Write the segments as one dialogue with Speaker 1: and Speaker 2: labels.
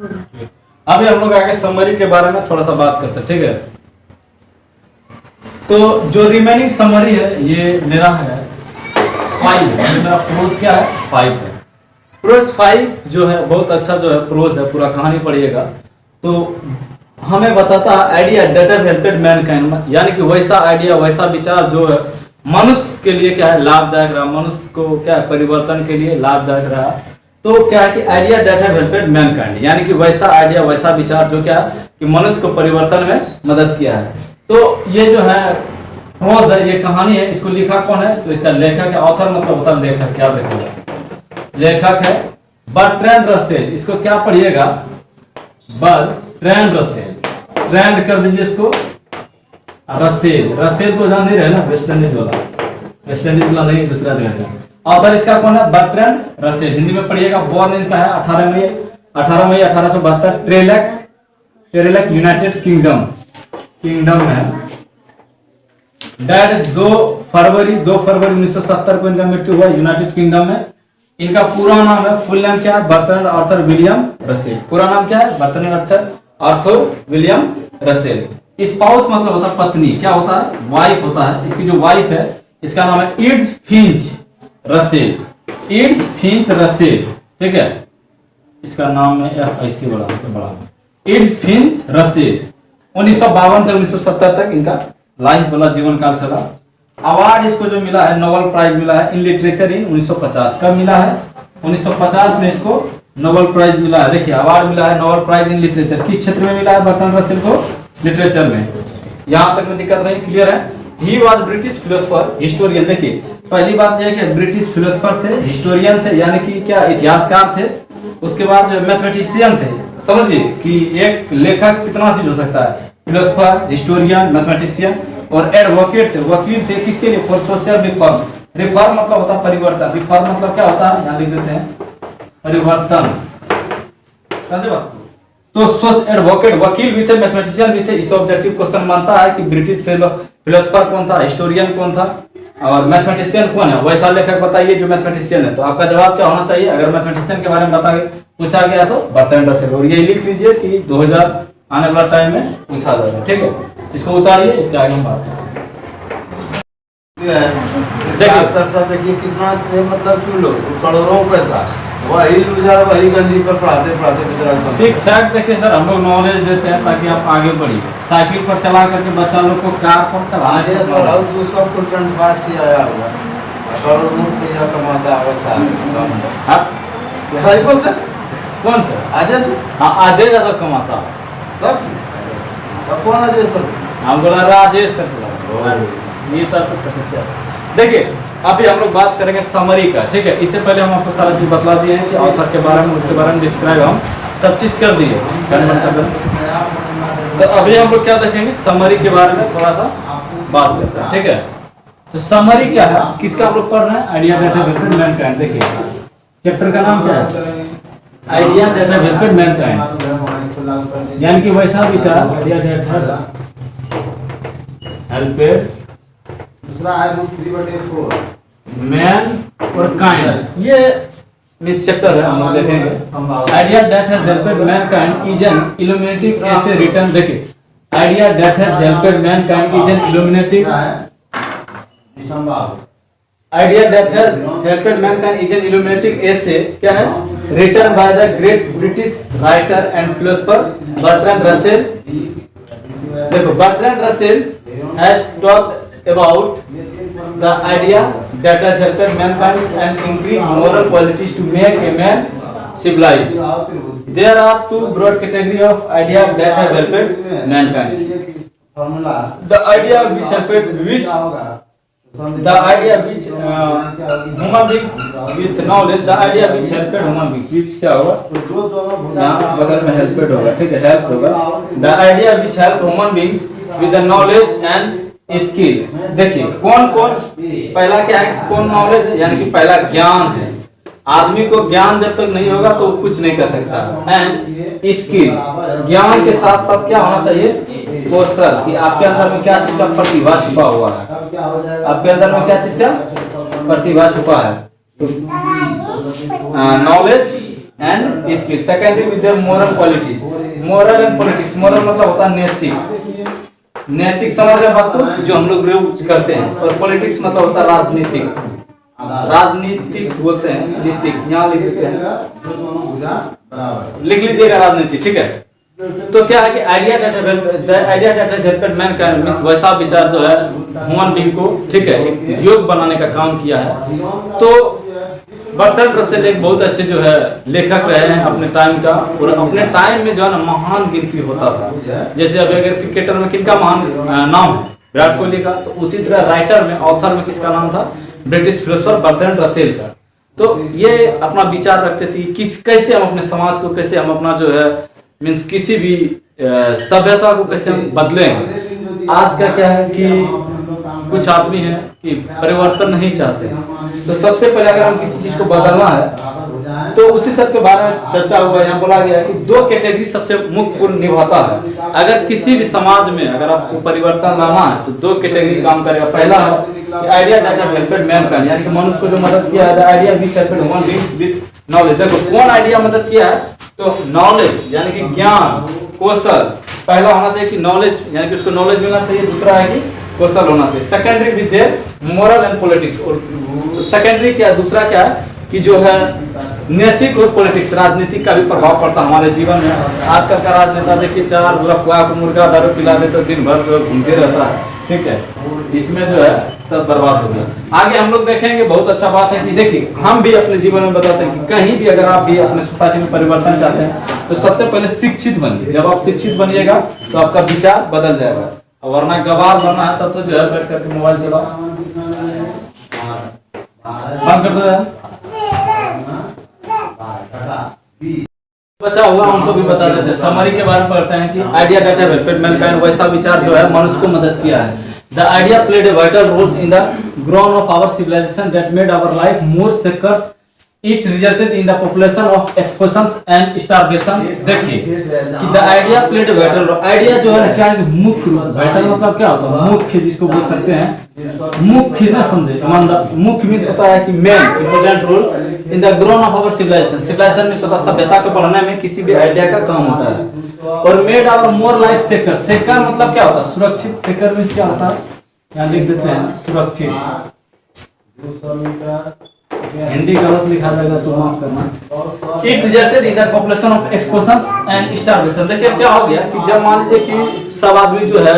Speaker 1: अभी हम लोग आगे समरी के बारे में थोड़ा सा बात करते हैं, ठीक है। तो जो रिमेनिंग समरी है ये मेरा है 5, मेरा प्रोज क्या है 5 है। प्रोज 5 जो है बहुत अच्छा जो है प्रोज है, पूरा कहानी पढ़िएगा तो हमें बताता है idea that have helped mankind, यानी कि वैसा आइडिया वैसा विचार जो है मनुष्य के लिए क्या है लाभदायक रहा, मनुष्य को क्या है परिवर्तन के लिए लाभदायक रहा। तो क्या है कि idea that have helped mankind, यानी कि वैसा आइडिया वैसा विचार जो क्या है कि मनुष्य को परिवर्तन में मदद किया है। तो ये जो है प्रोज है, ये कहानी है, इसको लिखा कौन है तो इसका लेखक है, ऑथर मतलब होता है लेखक, क्या लिखेगा लेखक है बर्ट्रैंड रसेल। इसको क्या पढ़िएगा बर्ट्रैंड रसेल, ट्रेंड कर दीजिए इसको रसेल। रसेल तो जान नहीं रहे ना, वेस्ट इंडीज वाला, वेस्ट इंडीज वाला नहीं दूसरा जगह का। ऑथर इसका कौन है बर्ट्रैंड रसेल, हिंदी में पढ़िएगा। बॉर्न इनका है 18 मई 1872 ट्रेलेक यूनाइटेड किंगडम में। डेड 2 फरवरी 1970 को इनका मृत्यु हुआ यूनाइटेड किंगडम में। इनका पूरा नाम है, फुल नाम क्या है बर्ट्रैंड आर्थर विलियम रसेल। पूरा नाम क्या है Bertrand Arthur William Russell. Spouse मतलब होता है पत्नी, क्या होता है वाइफ होता है। इसकी जो वाइफ है इसका नाम है it's Finch Russell, it's Finch Russell, ठीक है। इसका नाम है ऐसे बड़ा इड्स फिंच रसेल। 1952 से 1970 तक इनका लाइफ वाला जीवन काल चला। अवार्ड इसको जो मिला है नोबेल प्राइज मिला है इन लिटरेचर इन 1950। कब मिला है 1950 में इसको नोबेल प्राइज मिला है। देखिए अवार्ड मिला है नोबेल प्राइज इन लिटरेचर, किस क्षेत्र में मिला है बर्ट्रैंड रसेल को लिटरेचर में। यहां तक में दिक्कत नहीं, क्लियर है। He was British philosopher historian. देखिए पहली बात यह है कि ब्रिटिश फिलोसोफर थे, हिस्टोरियन थे, यानी कि क्या इतिहासकार थे। उसके बाद जो मैथमेटिशियन थे। समझिए कि एक लेखक कितना चीज हो सकता है, फिलोसोफर, हिस्टोरियन, मैथमेटिशियन और एडवोकेट थे, वकील थे। किसके लिए फॉर सोशल रिफॉर्म। रिफॉर्म मतलब होता है परिवर्तन, रिफॉर्म मतलब क्या होता है यहाँ लिख देते हैं परिवर्तन, समझे बात। तो सोश एडवोकेट वकील भी थे, मैथमेटिशियन भी थे। इस ऑब्जेक्टिव क्वेश्चन मानता है कि ब्रिटिश फिलोसोफर कौन था, हिस्टोरियन कौन था और मैथमेटिशियन कौन है। वैसा लेखक बताइए जो मैथमेटिशियन है। तो आपका जवाब क्या होना चाहिए, अगर मैथमेटिशियन के बारे में पूछा गया तो बर्ट्रैंड रसेल। और ये लिख लीजिए कि 2000 आने वाला टाइम में पूछा जाएगा, ठीक है। इसको उतारिए, इसके आगे हम बात
Speaker 2: देखिए कितना मतलब क्यों लोग करोड़ों पैसा वही लूजर वही गंजी पर पढ़ाते
Speaker 1: शिक्षक। देखिए सर हम लोग नॉलेज देते हैं ताकि आप आगे बढ़िए। साइकिल पर चला करके बच्चा लोग को कार पर चला
Speaker 2: करोड़ों रुपया कमाता है
Speaker 1: साइकिल से। कौन सा
Speaker 2: अजय से?
Speaker 1: हाँ अजय ज्यादा कमाता है।
Speaker 2: कौन अजय सर?
Speaker 1: हम बोला राजेश सर। ये सब देखिए अभी हम लोग बात करेंगे समरी का, ठीक है। इससे पहले हम आपको सारा चीज बतला दिए हैं कि ऑथर के बारे में, उसके बारे में डिस्क्राइब हम सब चीज कर दिए। तो अभी हम लोग क्या देखेंगे समरी के बारे में थोड़ा सा बात करते हैं, ठीक है। तो समरी क्या है, किसका आप लोग पढ़ रहे हैं idea that have helped Mankind. देखिए चैप्टर का नाम क्या है idea that have helped mankind, यानी कि वैसा विचार आइडिया दैट हैव हेल्पेड
Speaker 2: दूसरा है रूट 3/4
Speaker 1: मैन और काइंड। ये इस चैप्टर है हम लोग देखेंगे। Idea that has helped mankind is an illuminating essay written. देखिए idea that has helped mankind is an illuminating idea that has helped mankind is an illuminating essay क्या है written by the great British writer and philosopher Bertrand Russell. देखो Bertrand Russell has talked about the idea that has helped mankind and increased moral qualities to make a man civilized. There are two broad categories of ideas that have helped mankind. The idea which human beings with knowledge, the idea which helped human beings, which क्या होगा यहाँ बगल में helped होगा, ठीक है, help होगा। The idea which help human beings with the knowledge and skill. देखिए कौन कौन, पहला क्या है कौन नॉलेज है, यानी कि पहला ज्ञान है। आदमी को ज्ञान जब तक नहीं होगा तो कुछ नहीं कर सकता। एंड स्किल, ज्ञान के साथ साथ क्या होना चाहिए कौशल, कि आपके अंदर में क्या चीज का प्रतिभा छुपा हुआ है, आपके अंदर में क्या चीज का प्रतिभा छुपा है। Knowledge and skill. Secondary with their moral qualities. Moral and politics, moral मतलब होता है नैतिक, नैतिक समझ रहे बात को जो हम लोग प्रयोग करते हैं, और पॉलिटिक्स मतलब होता है राजनीतिक, राजनीतिक बोलते हैं, नीतिक यहाँ लिख देते हैं, लिख लीजिएगा राजनीति, ठीक है। तो क्या है कि idea that has helped mankind means वैसा विचार जो है ह्यूमन बीइंग को, ठीक है, एक योग बनाने का काम किया है। तो बर्टरांड रसेल एक बहुत अच्छे जो है लेखक रहे हैं अपने टाइम का, और अपने टाइम में जो है ना महान गिनती होता था। जैसे अभी अगर क्रिकेटर में किनका महान नाम है, विराट कोहली का, तो उसी तरह राइटर में, ऑथर में किसका नाम था, ब्रिटिश फिलोसोफर बर्टरांड रसेल का। तो ये अपना विचार रखते थे किस कैसे हम अपने समाज को, कैसे हम अपना जो है मीन्स किसी भी सभ्यता को कैसे हम बदलें। आज का क्या है कि कुछ आदमी हैं कि परिवर्तन नहीं चाहते, तो सबसे पहले अगर हम किसी चीज को बदलना है तो उसी सब के बारे में चर्चा हुआ। यहाँ बोला गया है कि दो कैटेगरी सबसे मुख्य भूमिका निभाता है। अगर किसी भी समाज में अगर आपको परिवर्तन लाना है तो दो कैटेगरी काम करेगा। पहला है कि idea that have helped mankind, यानी कि मनुष्य को जो मदद किया है, idea which helped human beings with knowledge. देखो कौन आइडिया मदद किया है, तो नॉलेज यानी कि ज्ञान, कौशल। पहला होना चाहिए कि नॉलेज यानी कि उसको नॉलेज मिलना चाहिए, दूसरा है कि कौशल होना चाहिए। Secondary with their moral and politics, और सेकेंडरी क्या, दूसरा क्या है कि जो है नैतिक और पॉलिटिक्स, राजनीतिक का भी प्रभाव पड़ता है हमारे जीवन में। आजकल का राजनेता देखिए 4 लफुआ को मुर्गा दारू पिला दे तो दिन भर जो घूमते रहता है, ठीक है, इसमें जो है सब बर्बाद हो गया। आगे हम लोग देखेंगे, बहुत अच्छा बात है कि देखिए हम भी अपने जीवन में बताते हैं कि कहीं भी अगर आप भी अपने सोसाइटी में परिवर्तन चाहते हैं तो सबसे पहले शिक्षित बनिए। जब आप शिक्षित बनिएगा तो आपका विचार बदल जाएगा, वरना गवार बनना है तब तो जो है बैठ करके मोबाइल चलाओ, बंद कर दो यार। बचा हुआ उनको भी बता देते हैं, समरी के बारे में पढ़ते हैं कि idea that have helped Mankind, वैसा विचार जो है मनुष्य को मदद किया है। The idea played a vital role in the growth of our civilization that made our life more secure. It resulted in the population of explosions and starvation. देखिए कि the idea played a vital role. Idea जो है क्या है, मुख्य, vital मतलब क्या होता है, मुख्य जिसको बोल सकते हैं, मुख्य ना समझे, मुख्य मीन्स होता है कि main important role in the growth of our civilization. Civilization में स्वतः सभ्यता को बढ़ाने में किसी भी आइडिया का काम होता है। और मेड आवर मोर लाइफ सेकर, सेकर मतलब क्या होता है, सुरक्षित। सेकर मीन्स क्या होता है, यहाँ लिख देते हैं सुरक्षित। हिंदी गलत लिखा जाएगा तो माफ करना। It resulted in the population of explosions and starvation। देखिए क्या हो गया कि जब मान लीजिए कि सब आदमी जो है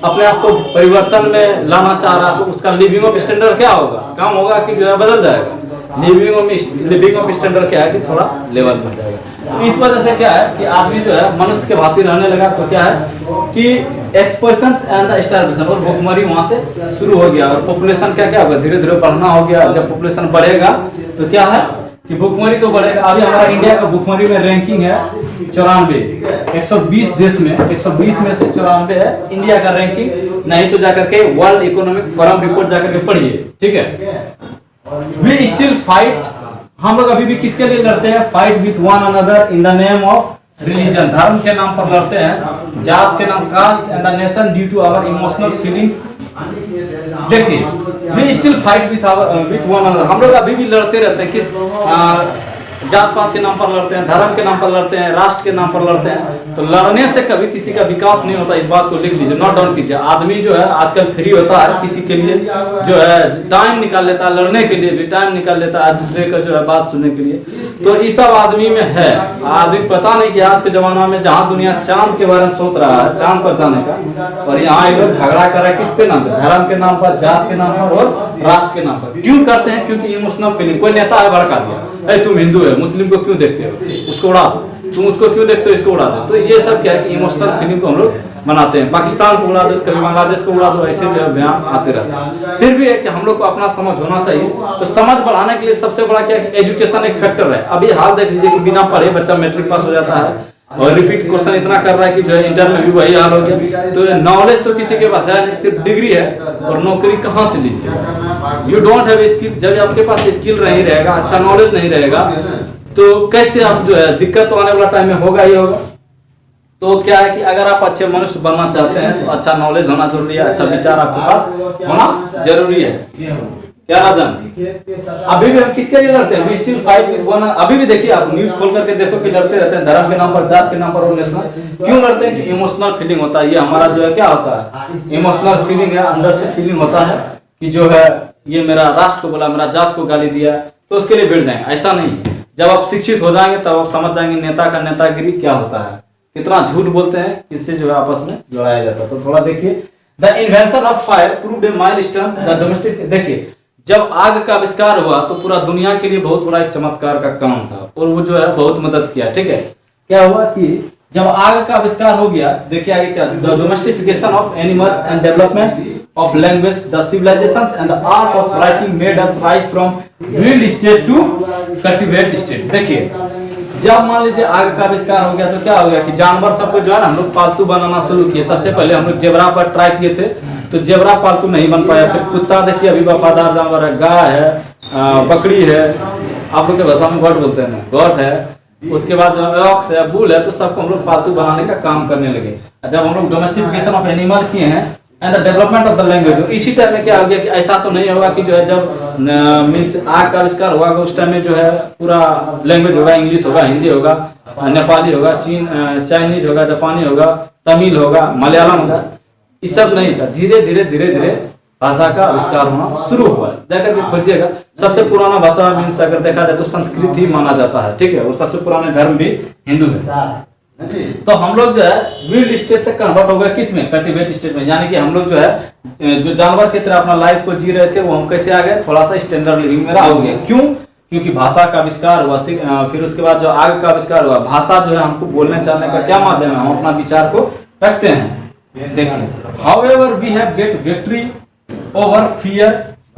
Speaker 1: अपने आप को परिवर्तन में लाना चाह रहा तो उसका लिविंग ऑफ स्टैंडर्ड क्या होगा, काम होगा कि जो है बदल जाएगा। लिविंग ऑफ स्टैंडर्ड क्या है कि थोड़ा लेवल बढ़ जाएगा। तो इस वजह से क्या है कि आदमी जो है मनुष्य के भांति रहने लगा, तो क्या है कि एक्सपोजिशंस एंड द स्टारवेशन, और भूखमरी वहां से शुरू हो गया। और पॉपुलेशन क्या क्या होगा, धीरे धीरे बढ़ना हो गया। जब पॉपुलेशन बढ़ेगा तो क्या है कि भूखमरी तो बढ़ेगा। अभी हमारा इंडिया का भूखमरी में रैंकिंग है 94, 120 देश में 120 में से 94 है इंडिया का रैंकिंग। नहीं तो जाकर के वर्ल्ड इकोनॉमिक फोरम रिपोर्ट जाकर के पढ़िए, ठीक है। वी स्टिल फाइट, हम लोग अभी भी किसके लिए लड़ते हैं, fight with one another in the name of religion, धर्म के नाम पर लड़ते हैं, जात के नाम, caste and the nation due to our emotional feelings. देखिए we still fight with one another, हम लोग अभी भी लड़ते रहते हैं, किस जात पात के नाम पर लड़ते हैं, धर्म के नाम पर लड़ते हैं, राष्ट्र के नाम पर लड़ते हैं। तो लड़ने से कभी किसी का विकास नहीं होता, इस बात को लिख लीजिए, नोट डाउन कीजिए। आदमी जो है आजकल फ्री होता है, किसी के लिए जो है टाइम निकाल लेता है, लड़ने के लिए भी टाइम निकाल लेता है, दूसरे का जो है बात सुनने के लिए। तो इस सब आदमी में है। आदमी पता नहीं कि आज के जमाना में जहाँ दुनिया चांद के बारे में सोच रहा है, चांद पर जाने का, और यहाँ ये लोग झगड़ा कर रहा है किस पे नाम पर, धर्म के नाम पर, जात के नाम पर और राष्ट्र के नाम पर। क्यों करते हैं, क्योंकि इमोशनल फीलिंग। कोई नेता है भड़का दिया, तुम हिंदू है, मुस्लिम को क्यों देखते हो, उसको उड़ा दो, तुम उसको क्यों देखते हो, इसको उड़ा दो। तो ये सब क्या है कि इमोशनल फीलिंग को हम लोग बनाते हैं। पाकिस्तान को उड़ा दो, कभी बांग्लादेश को उड़ा दो, ऐसे जो बयान आते रहते हैं। फिर भी है कि हम लोग को अपना समझ होना चाहिए। तो समझ बढ़ाने के लिए सबसे बड़ा क्या है कि एजुकेशन एक फैक्टर है। अभी हाल देख लीजिए कि बिना पढ़े बच्चा मैट्रिक पास हो जाता है और रिपीट क्वेश्चन इतना कर रहा है कि जो है इंटर में भी वही हाल हो गया। तो नॉलेज तो किसी के पास है नहीं, सिर्फ डिग्री है, और नौकरी कहाँ से लीजिएगा। यू डोंट हैव स्किल, जब आपके पास स्किल नहीं रहेगा, अच्छा नॉलेज नहीं रहेगा, तो कैसे आप जो है, दिक्कत तो आने वाला टाइम में होगा ही होगा। तो क्या है कि अगर आप अच्छे मनुष्य बनना चाहते हैं तो अच्छा नॉलेज होना जरूरी है, अच्छा विचार आपके पास होना जरूरी है। क्या राजन? अभी भी हम किसके लिए लड़ते हैं? We still fight with one. अभी भी देखिए, आप न्यूज खोल करके देखो कि लड़ते रहते हैं धर्म के नाम पर, जात के नाम पर और नेशनल। क्यों लड़ते हैं? कि इमोशनल फीलिंग होता है। ये हमारा जो है क्या होता है, इमोशनल फीलिंग है, अंदर से फीलिंग होता है कि जो है ये मेरा राष्ट्र को बोला, मेरा जात को गाली दिया, तो उसके लिए भिड़ जाएंगे। ऐसा नहीं है। जब आप शिक्षित हो जाएंगे तब आप समझ जाएंगे नेता का नेतागिरी क्या होता है, कितना झूठ बोलते हैं, किससे जो है आपस में लड़ाया जाता है। तो थोड़ा देखिए, the invention of fire proved A milestone the domestic. देखिए, जब आग का आविष्कार हुआ तो पूरा दुनिया के लिए बहुत बड़ा एक चमत्कार का काम था और वो जो है बहुत मदद किया। ठीक है, क्या हुआ कि जब आग का आविष्कार हो गया, देखिए आगे क्या, the domestication of animals and development of language, the civilizations and the art of writing made us rise from wild state to cultivate state। देखिए, जब मान लीजिए आग का आविष्कार हो गया तो क्या हो गया कि जानवर सबको जो है ना हम लोग पालतू बनाना शुरू किए। सबसे पहले हम लोग जेबरा पर ट्राई किए थे, तो जेबरा पालतू नहीं बन पाया। फिर कुत्ता देखिए अभी वफादार जानवर है, गाय है, बकरी है, आप लोग के भाषा में गॉट बोलते हैं, गॉट है। उसके बाद जो ऑक्स है, बुल है, तो सबको हम लोग पालतू बनाने का काम करने लगे। जब हम लोग डोमेस्टिफिकेशन ऑफ एनिमल किए हैं and the development of the language, इसी टाइम में क्या हो गया कि ऐसा तो नहीं होगा कि जो है जब मीन्स आग का आविष्कार हुआ उस टाइम में जो है पूरा लैंग्वेज होगा, इंग्लिश होगा, हिंदी होगा, नेपाली होगा, चाइनीज होगा, जापानी होगा, तमिल होगा, मलयालम होगा, ये सब नहीं था। धीरे धीरे धीरे धीरे भाषा का आविष्कार होना शुरू हुआ। जाकर के खोजिएगा, सबसे पुराना भाषा मीन्स अगर देखा जाए तो संस्कृत ही माना जाता है। ठीक है, और सबसे पुराने धर्म भी हिंदू है। तो हम लोग जो है विल्ड स्टेट से कन्वर्ट हो गए किस में, कल्टिवेट स्टेट में। यानी कि हम लोग जो है जो जानवर की तरह अपना लाइफ को जी रहे थे वो हम कैसे आ गए, थोड़ा सा स्टैंडर्ड लिविंग में हो गया। क्यों? क्योंकि भाषा का आविष्कार हुआ, फिर उसके बाद जो आग का आविष्कार हुआ। भाषा जो है हमको बोलने चालने का क्या माध्यम है, हम अपना विचार को रखते हैं। देखिए, however we have get victory over fear,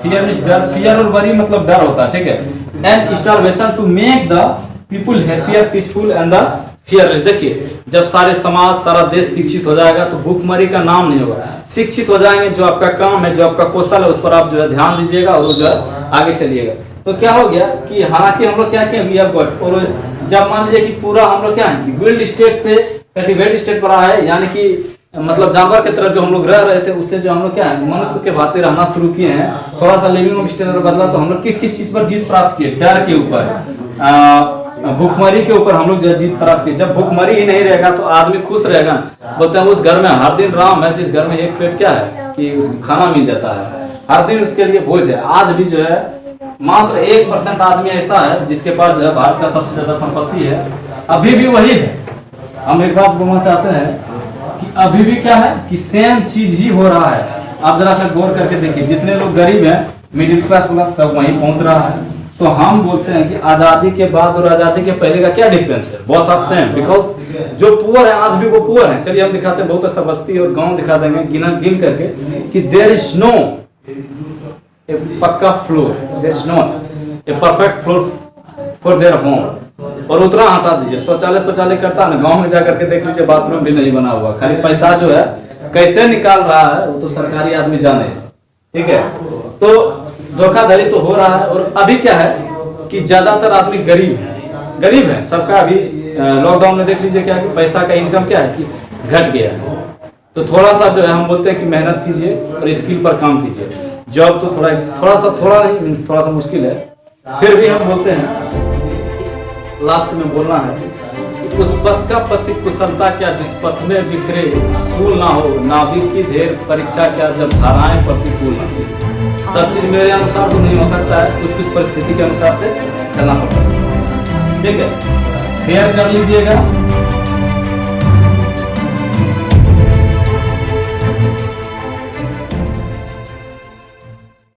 Speaker 1: fear means डर, फियर और वरी मतलब डर होता है। ठीक है, and starvation to make the people happier, peaceful and the fearless. देखिए, जब सारे समाज, सारा देश शिक्षित हो जाएगा तो भूखमरी का नाम नहीं होगा। शिक्षित हो जाएंगे, जो आपका काम है, जो आपका कौशल है, उस पर आप जो है ध्यान दीजिएगा और जो है आगे चलिएगा। तो क्या हो गया कि हालांकि हम लोग क्या किए, वी हैव गॉट, और जब मान लीजिए कि पूरा हम लोग क्या है कि विल्ड स्टेट से कल्टिवेट स्टेट पर आया है, यानी कि मतलब जानवर की तरह जो हम लोग रह रहे थे उससे जो हम लोग क्या है मनुष्य के भांति रहना शुरू किए हैं। थोड़ा सा लिविंग स्टैंडर्ड बदला तो हम लोग किस किस चीज पर जीत प्राप्त किए, डर के ऊपर, भूखमरी के ऊपर हम लोग जो जीत प्राप्त किए। जब भूखमरी ही नहीं रहेगा तो आदमी खुश रहेगा। बोलते हैं उस घर में हर दिन राम है जिस घर में एक पेट क्या है कि उसको खाना मिल जाता है, हर दिन उसके लिए भोज है। आज भी जो है मात्र 1% आदमी ऐसा है जिसके पास जो है भारत का सबसे ज्यादा संपत्ति है, अभी भी वही है। हम एक बात बोलना चाहते हैं कि अभी भी क्या है कि सेम चीज ही हो रहा है। आप जरा सा गौर करके देखिए, जितने लोग गरीब हैं, मिडिल क्लास वाला सब वहीं पहुंच रहा है। तो हम बोलते हैं कि आजादी के बाद और आजादी के पहले का क्या डिफरेंस है, बोथ आर सेम, बिकॉज जो पुअर है आज भी वो पुअर है। चलिए हम दिखाते हैं, बहुत ऐसा बस्ती और गांव दिखा देंगे गिन करके कि देयर इज नो ए पक्का floor, there is not a perfect floor for their home. और उतना हटा दीजिए, शौचालय करता है ना, गांव में जाकर के देख लीजिए बाथरूम भी नहीं बना हुआ। खाली पैसा जो है कैसे निकाल रहा है वो तो सरकारी आदमी जाने। ठीक है, तो धोखाधड़ी तो हो रहा है। और अभी क्या है कि ज्यादातर आदमी गरीब है सबका। अभी लॉकडाउन में देख लीजिए क्या कि पैसा का इनकम क्या है कि घट गया है। तो थोड़ा सा जो है हम बोलते हैं कि मेहनत कीजिए और स्किल पर काम कीजिए। जॉब तो थोड़ा नहीं, थोड़ा सा मुश्किल है, फिर भी हम बोलते हैं लास्ट में बोलना है कि उस पथ का पथिक कुशलता क्या जिस पथ में बिखरे सूल ना हो, नाविक की ढेर परीक्षा क्या जब धाराएं प्रतिकूल ना हो। सब चीज मेरे अनुसार तो नहीं हो सकता है, कुछ कुछ परिस्थिति के अनुसार से चलना पड़ता है। ठीक है, फेयर कर लीजिएगा।